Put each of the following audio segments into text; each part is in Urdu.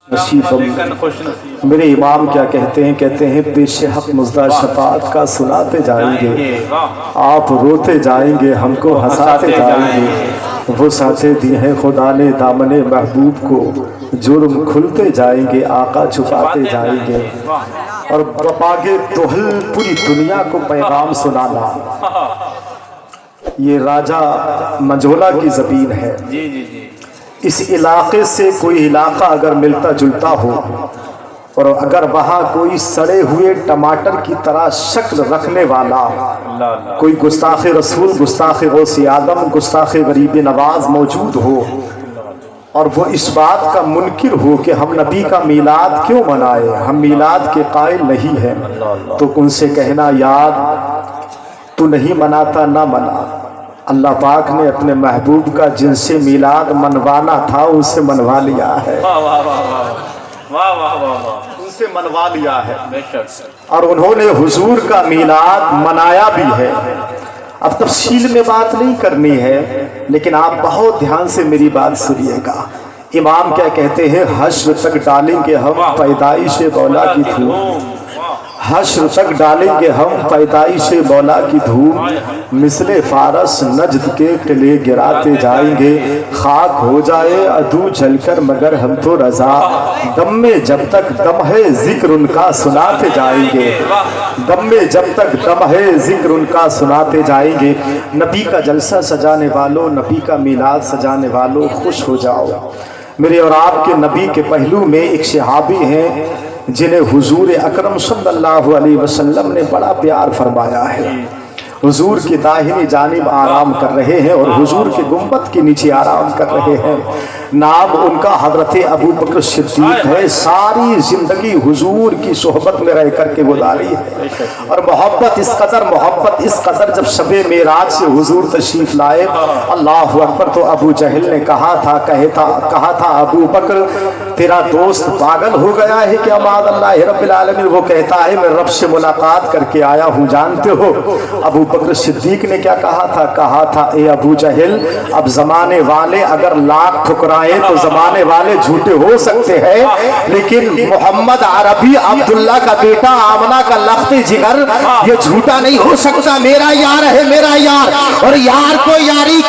میرے امام کیا کہتے ہیں پیش حق مزدہ شفاعت کا سناتے جائیں گے، آپ روتے جائیں گے، ہم کو ہنساتے جائیں گے۔ وہ ساتھے دی ہیں خدا نے دامن محبوب کو، جرم کھلتے جائیں گے، آقا چھپاتے جائیں گے۔ اور باغ توحل پوری دنیا کو پیغام سنانا، یہ راجہ منجولا کی زبین ہے۔ اس علاقے سے کوئی علاقہ اگر ملتا جلتا ہو اور اگر وہاں کوئی سڑے ہوئے ٹماٹر کی طرح شکل رکھنے والا کوئی گستاخ رسول، گستاخ غوث آدم، گستاخ غریب نواز موجود ہو اور وہ اس بات کا منکر ہو کہ ہم نبی کا میلاد کیوں منائے، ہم میلاد کے قائل نہیں ہیں، تو ان سے کہنا یاد تو نہیں مناتا نہ منا، اللہ پاک نے اپنے محبوب کا جن سے میلاد منوانا تھا ان سے منوا لیا ہے، ان سے منوا لیا ہے، اور انہوں نے حضور کا میلاد منایا بھی ہے۔ اب تفصیل میں بات نہیں کرنی ہے، لیکن آپ بہت دھیان سے میری بات سنیے گا۔ امام کیا کہتے ہیں، حشر تک ڈالیں گے ہم پیدائش مولا کی دھوم، حشر تک ڈالیں گے ہم پیدائش مولا کی دھوم، مثل فارس نجد کے قلعے گراتے جائیں گے، خاک ہو جائے عدو جل کر مگر ہم تو رضا، دم میں جب تک دم ہے ذکر ان کا سناتے جائیں گے، دم میں جب تک دم ہے ذکر ان کا سناتے جائیں گے۔ نبی کا جلسہ سجانے والوں، نبی کا میلاد سجانے والوں، خوش ہو جاؤ۔ میرے اور آپ کے نبی کے پہلو میں ایک صحابی ہیں جنہیں حضور اکرم صلی اللہ علیہ وسلم نے بڑا پیار فرمایا ہے، حضور کی داہنی جانب آرام کر رہے ہیں اور حضور کے گنبد کے نیچے آرام کر رہے ہیں۔ نام ان کا حضرت ابو بکر صدیق ہے، ساری زندگی حضور کی صحبت میں رہ کر کے گزاری ہے، اور محبت اس قدر جب شب معراج سے حضور تشریف لائے، اللہ اکبر، تو ابو جہل نے کہا تھا ابو بکر تیرا دوست پاگل ہو گیا ہے کہ معاذ اللہ رب العالمین، وہ کہتا ہے میں رب سے ملاقات کر کے آیا ہوں، جانتے ہو ابو بکر صدیق نے کیا کہا تھا اے ابو جہل، اب زمانے والے اگر لاکھ ٹھکرائیں تو زمانے والے جھوٹے ہو سکتے ہیں، لیکن محمد عربی عبداللہ کا بیٹا آمنہ کا لخت جگر یہ جھوٹا نہیں ہو سکتا، میرا یار ہے میرا یار، اور یار کو یاری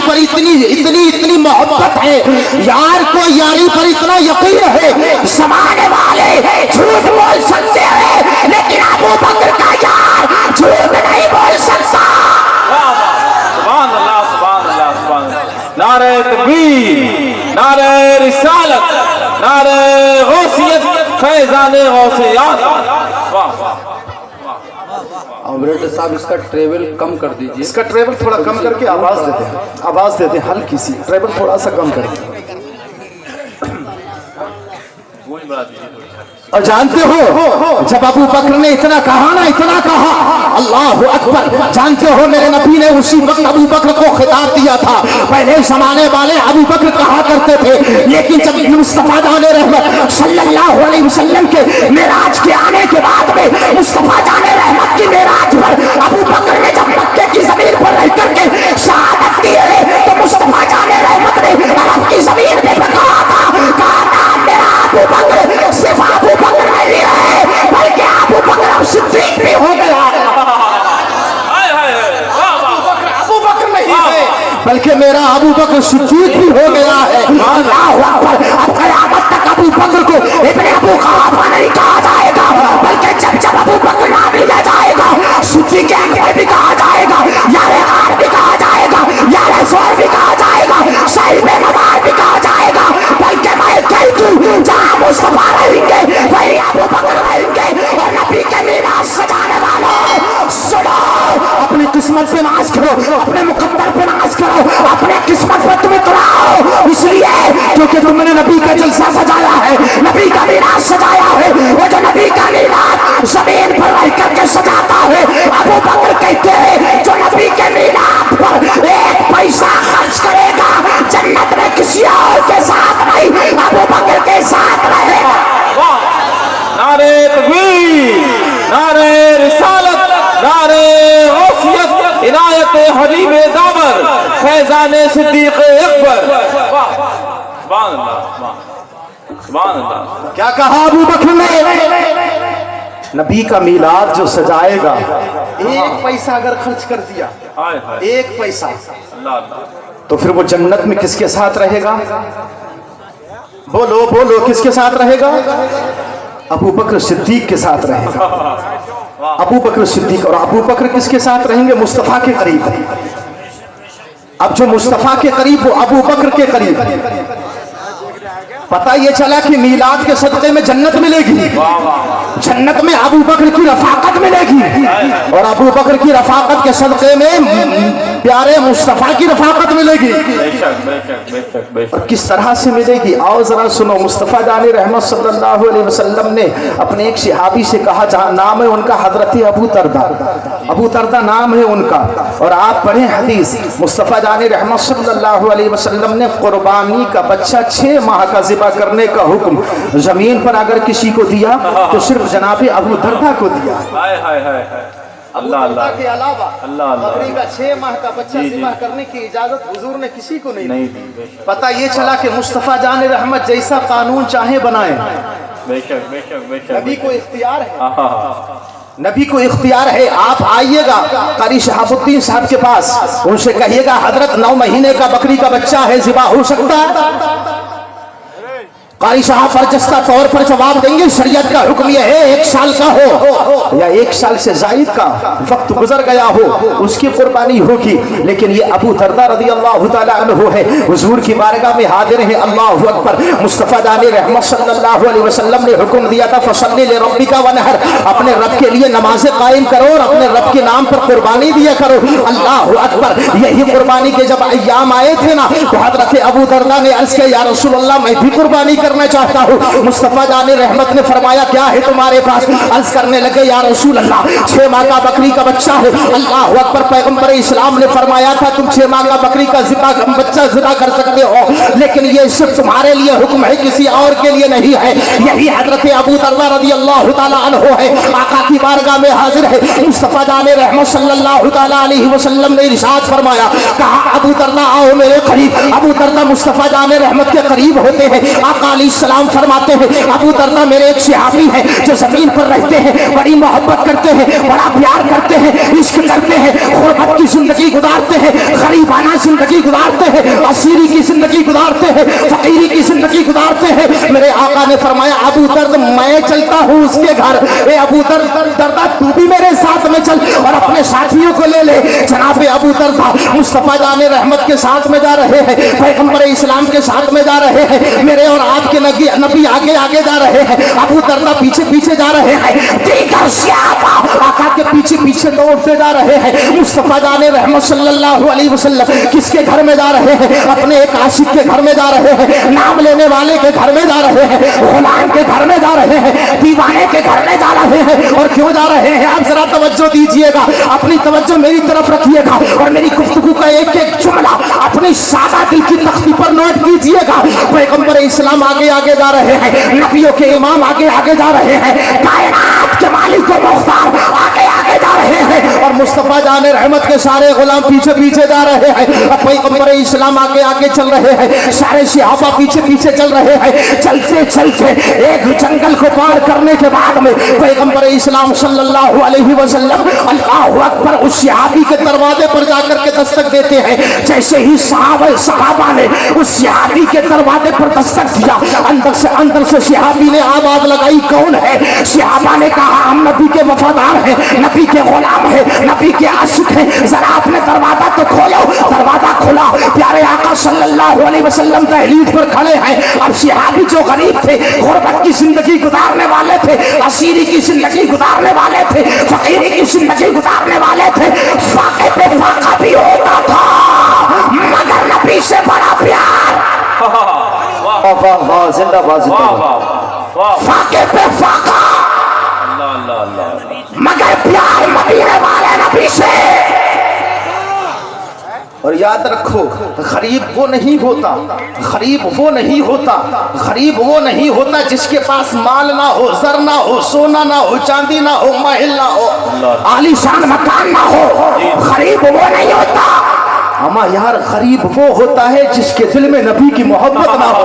پر اتنی محبت ہے، یار کو یاری پر اتنا یقین ہے، زمانے والے جھوٹ بول سکتے ہیں لیکن ابو بکر کا یار جھوٹ نہیں بول سکتا۔ سبحان اللہ سبحان اللہ سبحان اللہ، نعرہ تکبیر، نعرہ رسالت، نعرہ غوثیت، فیضان غوثیات۔ آپریٹر صاحب اس کا ٹریول کم کر دیجئے، اس کا ٹریول تھوڑا کم کر کے آواز دیتے ہیں ہلکی سی، ٹریول تھوڑا سا کم کر دیں۔ اور جانتے ہو جب ابو بکر نے اتنا کہا اللہ اکبر، جانتے ہو میرے نبی نے اسی وقت ابو بکر کو خطاب دیا تھا۔ پہلے زمانے والے ابو بکر کہا کرتے تھے، لیکن جب مصطفیٰ جان رحمت صلی اللہ علیہ وسلم کے معراج کے آنے کے بعد میں مصطفیٰ جان رحمت کی معراج پر ابو بکر نے جب مکے کی زمین پر رہ کر کے شہادت دی ہے، تو مصطفیٰ جان رحمت نے عرب کی زمین پہ کہا تھا میرا ابو بکر صرف ابو بکر نہیں ہے بلکہ ابو بکر اب صدیق بھی ہو گیا ہے، ابو بکر نہیں ہے بلکہ میرا ابو بکر صدیق بھی ہو گیا ہے۔ اللہ اکبر، اب قیامت تک ابو بکر کو ابن ابو قحافہ نہیں کہا جائے گا، بلکہ جب ابو بکر نام لیا جائے گا صدیق اکبر بھی کہا جائے گا، یار غار بھی کہا جائے گا، یار زور بھی کہا جائے گا، صاحب مدار بھی کہا جائے گا، بلکہ میں کہہ دوں جہاں مصطفیٰ رہیں گے وہی ابو بکر رہیں گے۔ اور نبی کے میراث سجانے والوں سنو، اپنی قسمت پہ ناز کرو، اپنے مقدر پہ ناز کرو، اپنے قسمت پہ تم اتراؤ، اس لیے کیونکہ تم نے نبی کا جلسہ سجایا ہے، نبی کا میراث سجایا ہے، وہ جو نبی کا میلاد زمین پر رہ کر کے سجاتا ہے، ابو بکر کہتے ہیں جو نبی کے میلاد پر ایک پیسہ خرچ کرے گا جنت میں کسی اور کے ساتھ نہیں ابو بکر کے ساتھ رہے گا۔ نعرہ تکبیر، نعرہ رسالت، نعرہ غوثیت، عنایت حبیب دامر، فیضان صدیق اکبر۔ سبحان اللہ۔ سبحان اللہ کیا کہا ابو بکر نے؟ نبی کا میلاد جو سجائے گا، ایک پیسہ اگر خرچ کر دیا، ہائے ہائے ایک پیسہ، اللہ اللہ تو پھر وہ جنت میں کس کے ساتھ رہے گا؟ بولو بولو، کس کے ساتھ رہے گا؟ ابو بکر صدیق کے ساتھ رہے گا۔ ابو بکر صدیق، اور ابو بکر کس کے ساتھ رہیں گے؟ مصطفیٰ کے قریب۔ اب جو مصطفیٰ کے قریب وہ ابو بکر کے قریب، پتہ یہ چلا کہ میلاد کے صدقے میں جنت ملے گی، جنت میں ابو بکر کی رفاقت ملے گی، اور ابو بکر کی رفاقت کے صدقے میں پیارے مصطفیٰ کی رفاقت ملے گی۔ بے شک بے شک بے شک بے اور شک کس طرح سے ملے گی؟ آؤ ذرا سنو۔ مصطفیٰ جان رحمت صلی اللہ علیہ وسلم نے اپنے ایک صحابی سے کہا، جہاں نام ہے ان کا حضرت ابو دردہ، ابو دردہ نام ہے ان کا، اور آپ پڑھیں حدیث، مصطفیٰ جان رحمت صلی اللہ علیہ وسلم نے قربانی کا بچہ 6 ماہ کا ذبح کرنے کا حکم زمین پر اگر کسی کو دیا تو صرف جناب ابو دردہ کو دیا۔ ہائے ہائے ہائے ہائے اللہ اللہ کے علاوہ اللہ اللہ بکری کا 6 ماہ کا بچہ جی، جی۔ ذبح کرنے کی اجازت حضور نے کسی کو نہیں نہیں دی۔ دی بے شک پتہ یہ چلا کہ مصطفیٰ جان رحمت جیسا قانون چاہے بنائیں، بے شک بے شک بے شک نبی کو اختیار ہے، ہاں ہاں ہاں نبی کو اختیار ہے۔ آپ آئیے گا قاری شہاب الدین صاحب کے پاس، ان سے کہیے گا حضرت 9 مہینے کا بکری کا بچہ ہے، ذبح ہو سکتا ہے؟ قاری صاحب برجستہ طور پر جواب دیں گے شریعت کا حکم یہ ہے 1 سال کا ہو یا 1 سال سے زائد کا وقت گزر گیا ہو اس کی قربانی ہوگی۔ لیکن یہ ابو دردہ رضی اللہ تعالیٰ عنہ ہے، حضور کی بارگاہ میں حاضر ہیں، اللہ اکبر۔ مصطفیٰ جان رحمت صلی اللہ علیہ وسلم نے حکم دیا تھا فصلی لربک ونحر، اپنے رب کے لیے نمازیں قائم کرو اور اپنے رب کے نام پر قربانی دیا کرو، اللہ اکبر۔ یہی قربانی کے جب ایام آئے تھے نا تو حضرت ابو دردہ نے عرض کیا یا رسول اللہ میں بھی قربانی کرنا چاہتا ہوں۔ مصطفیٰ جان رحمت نے فرمایا کیا ہے تمہارے پاس؟ عرض کرنے لگے یا رسول اللہ 6 ماہ کا بکری کا بچہ ہے، اللہ اکبر۔ پیغمبر اسلام نے فرمایا تھا تم 6 ماہ کا بکری کا بچہ ذبح کر سکتے ہو، لیکن یہ صرف تمہارے لیے حکم ہے، کسی اور کے لیے نہیں ہے۔ یہی حضرت ابو دردہ رضی اللہ تعالیٰ عنہ ہے، آقا کی بارگاہ میں حاضر ہے۔ مصطفیٰ جان رحمت صلی اللہ تعالیٰ علیہ وسلم نے ارشاد فرمایا، کہا ابو دردہ آؤ میرے قریب۔ ابو دردہ مصطفیٰ جان رحمت کے قریب ہوتے ہیں، آقا علیہ السلام فرماتے ہیں ابو دردہ میرے ایک صحابی ہیں جو زمین پر رہتے ہیں، بڑی محبت کرتے ہیں، بڑا پیار کرتے ہیں، عشق کرتے ہیں، غربت کی زندگی گزارتے ہیں، غریبانہ زندگی گزارتے ہیں، اسیری کی زندگی گزارتے ہیں، فقیری کی زندگی گزارتے ہیں۔ میرے آقا نے فرمایا ابو درد میں چلتا ہوں اس کے گھر، اے ابو دردہ تو بھی میرے ساتھ میں چل اور اپنے ساتھیوں کو لے لے۔ جناب ابو دردہ مصطفیٰ جان رحمت کے ساتھ میں جا رہے ہیں، پیغمبر اسلام کے ساتھ میں جا رہے ہیں، میرے اور آپ کے نبی آگے آگے جا رہے ہیں، ابو دردہ پیچھے پیچھے جا رہے ہیں، دیگر صحابہ آقا کے پیچھے پیچھے دوڑتے جا رہے ہیں۔ مصطفیٰ جان رحمت صلی اللہ علیہ وسلم کس کے گھر میں جا رہے ہیں؟ اپنے ایک عاشق کے گھر میں جا رہے ہیں، نام لینے والے کے گھر میں جا رہے ہیں، غلام کے گھر میں جا رہے ہیں، دیوانے کے گھر میں جا رہے ہیں۔ اور کیوں جا رہے ہیں آپ ذرا توجہ دیجئے گا، اپنی توجہ میری طرف رکھیے گا اور میری گفتگو کا ایک ایک جملہ اپنی سادہ دل کی تختی پر نوٹ کیجئے گا۔ پیغمبر اسلام آگے آگے جا رہے ہیں، نبیوں کے امام آگے آگے جا رہے ہیں، کائنات کے مالک و مختار آگے آگے جا رہے ہیں، اور مصطفیٰ جان رحمت کے سارے غلام پیچھے پیچھے جا رہے ہیں۔ پیغمبر اسلام آگے آگے چل رہے ہیں، سارے صحابہ پیچھے پیچھے چل رہے ہیں۔ چلتے چلتے ایک جنگل کو پار کرنے کے بعد میں پیغمبر اسلام صلی اللہ علیہ وسلم اللہ اکبر اس صحابی کے دروازے پر جا کر کے دستک دیتے ہیں۔ جیسے ہی صحابہ نے اس صحابی کے دروازے پر دستک دیا، اندر سے صحابی نے آواز لگائی کون ہے؟ صحابہ نے کہا ہم نبی کے وفادار ہیں، نبی کے غلام ہیں، نبی کے عاشق ہیں، ذرا اپنے دروازہ تو کھولو۔ دروازہ کھولا، پیارے آقا صلی اللہ علیہ وسلم دہلیز پر کھڑے ہیں۔ اب صحابی جو غریب تھے، غربت کی زندگی گزارنے والے تھے، اسیری کی زندگی گزارنے والے تھے، فقیری کی زندگی گزارنے والے تھے، فاقے پہ فاقہ بھی ہوتا تھا مگر نبی سے بڑا پیار، زندہ باد فاقے پہ فاقہ مگر پیار مدینے والے نبی سے۔ اور یاد رکھو غریب وہ نہیں ہوتا، غریب وہ نہیں ہوتا، غریب وہ نہیں ہوتا جس کے پاس مال نہ ہو، زر نہ ہو، سونا نہ ہو، چاندی نہ ہو، محل نہ ہو، عالی شان مکان نہ ہو، غریب وہ نہیں ہوتا۔ اما یار غریب وہ ہوتا ہے جس کے دل میں نبی کی محبت نہ ہو۔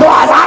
2000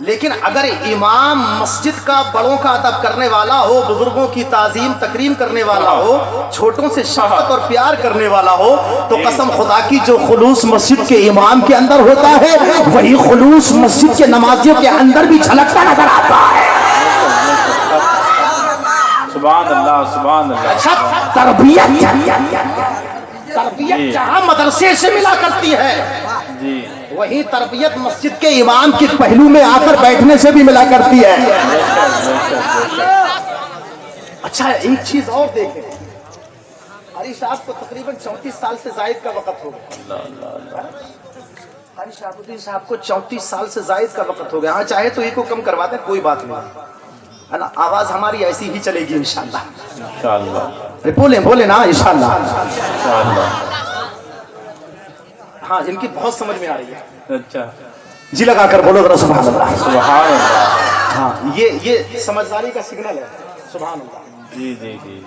لیکن اگر امام مسجد کا بڑوں کا ادب کرنے والا ہو، بزرگوں کی تعظیم تکریم کرنے والا ہو، چھوٹوں سے شفقت اور پیار کرنے والا ہو، تو قسم خدا کی جو خلوص مسجد کے امام کے اندر ہوتا ہے وہی خلوص مسجد کے نمازیوں کے اندر بھی جھلکتا نظر آتا ہے۔ سبحان اللہ سبحان اللہ۔ اچھا، تربیت جہاں مدرسے سے ملا کرتی ہے جی وہی تربیت مسجد کے امام کے پہلو میں آ کر بیٹھنے سے بھی ملا کرتی ہے۔ اچھا، ایک چیز اور دیکھیں، قاری صاحب کو تقریباً 34 سال سے زائد کا وقت ہو گیا۔ قاری شہاب الدین صاحب کو 34 سال سے زائد کا وقت ہو گیا۔ ہاں چاہے تو یہ کو کم کروا دیں، کوئی بات نہیں ہے نا، آواز ہماری ایسی ہی چلے گی انشاءاللہ۔ انشاءاللہ بولیں نا انشاءاللہ۔ انشاءاللہ۔ ہاں، ان کی بہت سمجھ میں آ رہی ہے۔ اچھا، جی لگا کر بولو ذرا سبحان اللہ۔ سبحان اللہ۔ ہاں، یہ سمجھداری کا سگنل ہے، سبحان اللہ۔ جی جی جی،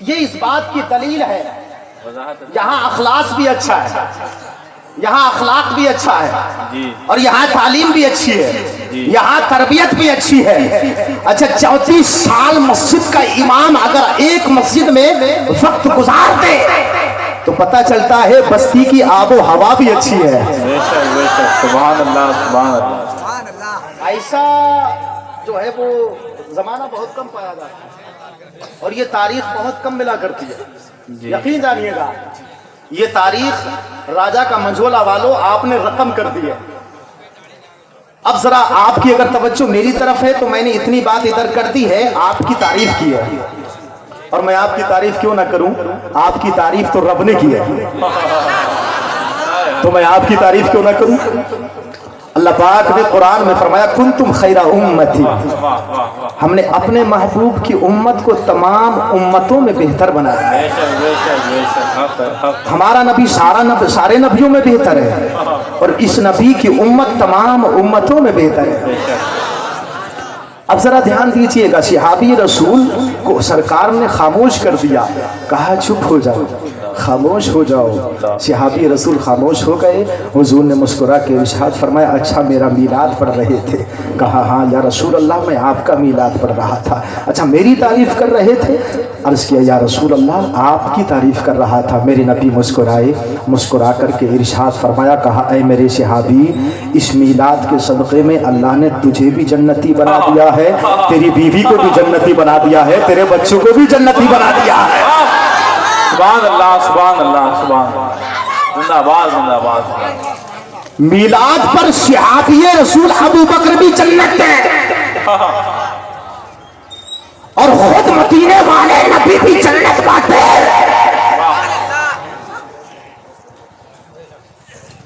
یہ اس بات کی دلیل ہے، وضاحت۔ یہاں اخلاص بھی اچھا ہے، یہاں اخلاق بھی اچھا ہے، جی اور یہاں تعلیم بھی اچھی ہے، جی۔ یہاں تربیت بھی اچھی ہے۔ اچھا، 34 سال مسجد کا امام اگر ایک مسجد میں وقت گزار دے تو پتہ چلتا ہے بستی کی آب و ہوا بھی اچھی ہے۔ بے شک بے شک، سبحان اللہ سبحان اللہ۔ ایسا جو ہے وہ زمانہ بہت کم پایا جاتا ہے، اور یہ تاریخ بہت کم ملا کرتی ہے۔ جی یقین جانیے گا، یہ تاریخ راجہ کا منجولا والو آپ نے رقم کر دی ہے۔ اب ذرا آپ کی اگر توجہ میری طرف ہے تو میں نے اتنی بات ادھر کر دی ہے، آپ کی تعریف کی ہے، اور میں آپ کی تعریف کیوں نہ کروں؟ آپ کی تعریف تو رب نے کی ہے، تو میں آپ کی تعریف کیوں نہ کروں؟ اللہ پاک نے قرآن میں فرمایا کنتم خیر امتی، ہم نے اپنے محبوب کی امت کو تمام امتوں میں بہتر بنایا۔ بے شک بے شک بے شک، حق ہے حق۔ ہمارا نبی سارے نبیوں میں بہتر ہے، اور اس نبی کی امت تمام امتوں میں بہتر ہے۔ اب ذرا دھیان دیجئے گا، صحابی رسول کو سرکار نے خاموش کر دیا، کہا چپ ہو جاؤ، خاموش ہو جاؤ۔ صحابی رسول خاموش ہو گئے، حضور نے مسکرا کے ارشاد فرمایا اچھا میرا میلاد پڑھ رہے تھے؟ کہا ہاں یا رسول اللہ میں آپ کا میلاد پڑھ رہا تھا۔ اچھا میری تعریف کر رہے تھے؟ عرض کیا یا رسول اللہ آپ کی تعریف کر رہا تھا۔ میرے نبی مسکرائے، مسکرا کر کے ارشاد فرمایا، کہا اے میرے صحابی، اس میلاد کے صدقے میں اللہ نے تجھے بھی جنتی بنا دیا ہے، تیری بیوی کو بھی جنتی بنا دیا ہے، تیرے بچوں کو بھی جنتی بنا دیا ہے۔ سبحان اللہ سبحان اللہ سبحان اللہ، زندہ باد زندہ باد۔ میلاد پر صحابی رسول ابو بکر بھی جنت ہے، اور خود مدینے والے نبی بھی جنت پاتے ہیں۔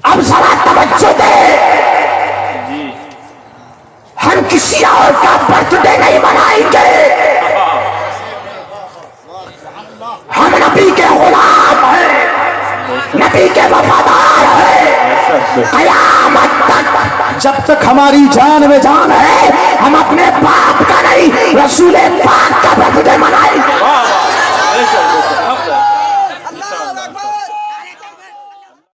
اب ذرا توجہ دے، جی ہم کسی اور کا برتھ ڈے نہیں منائیں گے، ہم نبی کے غلام ہیں، نبی کے وفادار ہیں، قیامت تک جب تک ہماری جان میں جان ہے ہم اپنے باپ کا نہیں رسول پاک